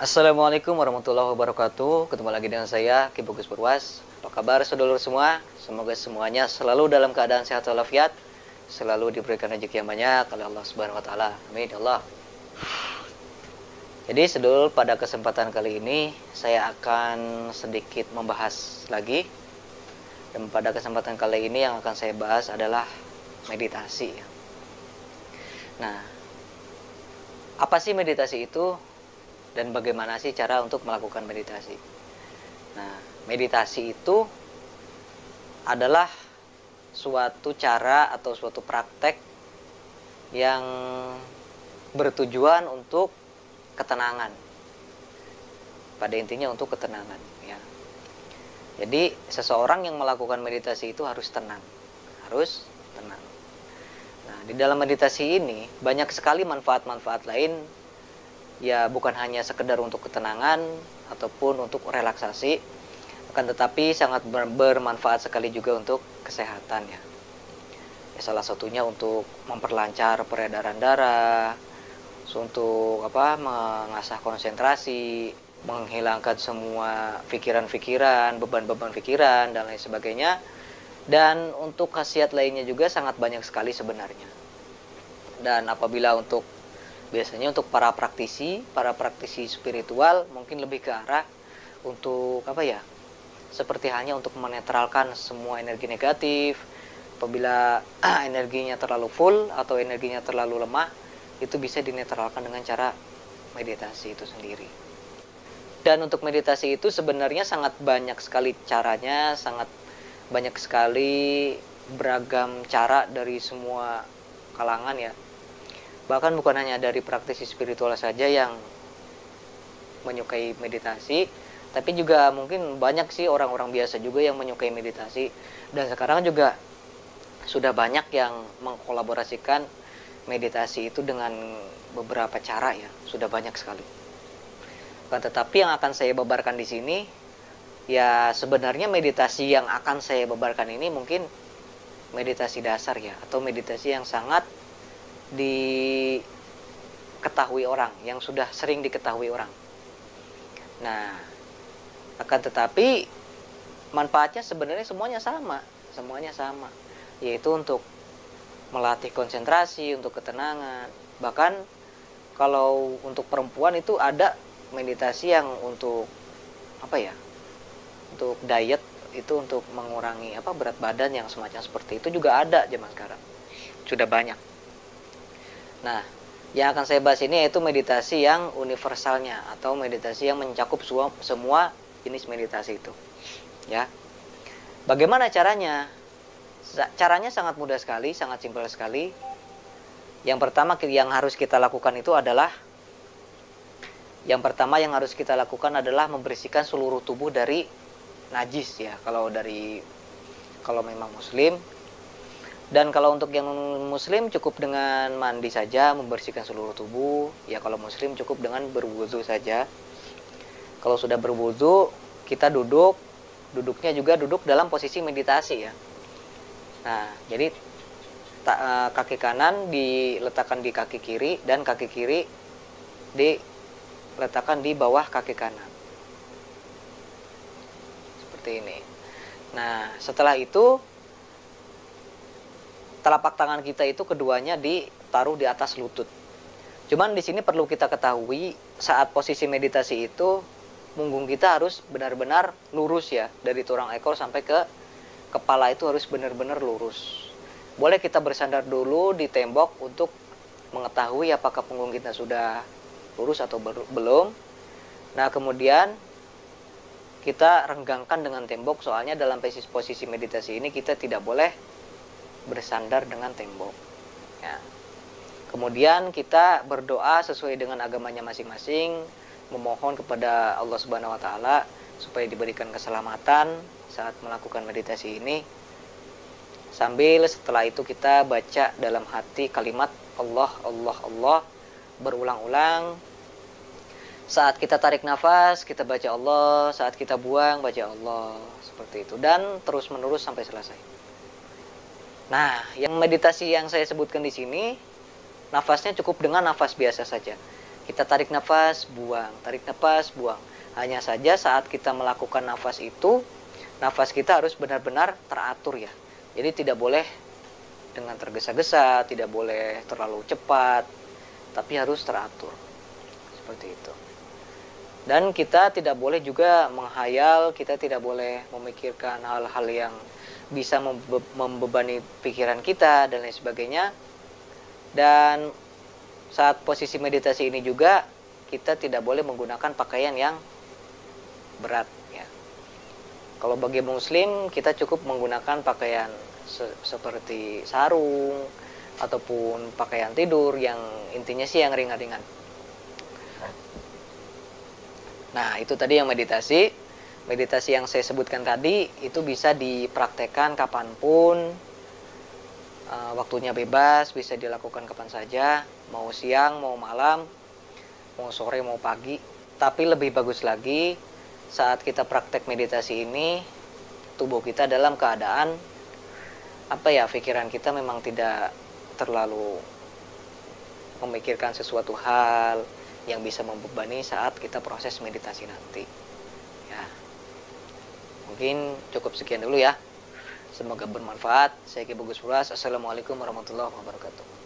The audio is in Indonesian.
Assalamualaikum warahmatullahi wabarakatuh. Ketemu lagi dengan saya, Ki Bagus Purwas. Apa kabar saudara semua? Semoga semuanya selalu dalam keadaan sehat walafiat, selalu diberikan rezeki yang banyak oleh Allah Subhanahu wa taala. Amin ya Allah. Jadi saudara, pada kesempatan kali ini saya akan sedikit membahas lagi. Dan pada kesempatan kali ini yang akan saya bahas adalah meditasi. Nah, apa sih meditasi itu? Dan bagaimana sih cara untuk melakukan meditasi? Nah, meditasi itu adalah suatu cara atau suatu praktek yang bertujuan untuk ketenangan. Pada intinya untuk ketenangan, ya. Jadi seseorang yang melakukan meditasi itu harus tenang, harus tenang. Nah, di dalam meditasi ini banyak sekali manfaat-manfaat lain. Ya, bukan hanya sekedar untuk ketenangan ataupun untuk relaksasi, akan tetapi sangat bermanfaat sekali juga untuk kesehatan, ya. Ya, salah satunya untuk memperlancar peredaran darah, untuk mengasah konsentrasi, menghilangkan semua pikiran-pikiran, beban-beban pikiran dan lain sebagainya. Dan untuk khasiat lainnya juga sangat banyak sekali sebenarnya. Dan apabila biasanya untuk para praktisi spiritual mungkin lebih ke arah untuk seperti halnya untuk menetralkan semua energi negatif. Apabila energinya terlalu full atau energinya terlalu lemah, itu bisa dinetralkan dengan cara meditasi itu sendiri. Dan untuk meditasi itu sebenarnya sangat banyak sekali caranya, sangat banyak sekali beragam cara dari semua kalangan, ya. Bahkan bukan hanya dari praktisi spiritual saja yang menyukai meditasi, tapi juga mungkin banyak sih orang-orang biasa juga yang menyukai meditasi. Dan sekarang juga sudah banyak yang mengkolaborasikan meditasi itu dengan beberapa cara, ya. Sudah banyak sekali. Tetapi yang akan saya beberkan di sini, ya sebenarnya meditasi yang akan saya beberkan ini mungkin meditasi dasar, ya, atau meditasi yang sangat diketahui orang, yang sudah sering diketahui orang. Nah, akan tetapi manfaatnya sebenarnya semuanya sama, yaitu untuk melatih konsentrasi, untuk ketenangan. Bahkan kalau untuk perempuan itu ada meditasi yang untuk untuk diet, itu untuk mengurangi berat badan yang semacam seperti itu juga ada zaman sekarang. Sudah banyak. Nah, yang akan saya bahas ini yaitu meditasi yang universalnya, atau meditasi yang mencakup semua jenis meditasi itu, ya. Bagaimana caranya? Caranya sangat mudah sekali, sangat simpel sekali. Yang pertama yang harus kita lakukan adalah membersihkan seluruh tubuh dari najis, ya. Kalau memang muslim. Dan kalau untuk yang muslim cukup dengan mandi saja, membersihkan seluruh tubuh. Ya, kalau muslim cukup dengan berwudu saja. Kalau sudah berwudu, kita duduknya juga duduk dalam posisi meditasi, ya. Nah, jadi kaki kanan diletakkan di kaki kiri, dan kaki kiri diletakkan di bawah kaki kanan. Seperti ini. Nah, setelah itu telapak tangan kita itu keduanya ditaruh di atas lutut. Cuman di sini perlu kita ketahui, saat posisi meditasi itu punggung kita harus benar-benar lurus, ya, dari tulang ekor sampai ke kepala itu harus benar-benar lurus. Boleh kita bersandar dulu di tembok untuk mengetahui apakah punggung kita sudah lurus atau belum. Nah, kemudian kita renggangkan dengan tembok, soalnya dalam posisi meditasi ini kita tidak boleh bersandar dengan tembok, ya. Kemudian kita berdoa sesuai dengan agamanya masing-masing, memohon kepada Allah Subhanahu wa taala supaya diberikan keselamatan saat melakukan meditasi ini. Sambil setelah itu kita baca dalam hati kalimat Allah, Allah, Allah berulang-ulang. Saat kita tarik nafas, kita baca Allah. Saat kita buang, baca Allah. Seperti itu. Dan terus-menerus sampai selesai. Nah, yang meditasi yang saya sebutkan di sini, nafasnya cukup dengan nafas biasa saja. Kita tarik nafas, buang, tarik nafas, buang. Hanya saja saat kita melakukan nafas itu, nafas kita harus benar-benar teratur ya. Jadi tidak boleh dengan tergesa-gesa, tidak boleh terlalu cepat, tapi harus teratur. Seperti itu. Dan kita tidak boleh juga menghayal, kita tidak boleh memikirkan hal-hal yang bisa membebani pikiran kita dan lain sebagainya. Dan saat posisi meditasi ini juga kita tidak boleh menggunakan pakaian yang berat ya. Kalau bagi muslim kita cukup menggunakan pakaian seperti sarung ataupun pakaian tidur yang intinya sih yang ringan-ringan. Nah, itu tadi yang meditasi. Meditasi yang saya sebutkan tadi itu bisa dipraktekkan kapanpun, waktunya bebas, bisa dilakukan kapan saja, mau siang, mau malam, mau sore, mau pagi. Tapi lebih bagus lagi, saat kita praktek meditasi ini, tubuh kita dalam keadaan, pikiran kita memang tidak terlalu memikirkan sesuatu hal yang bisa membebani saat kita proses meditasi nanti. Ya, mungkin cukup sekian dulu ya. Semoga bermanfaat. Saya Ki Bagus Puras. Assalamualaikum warahmatullahi wabarakatuh.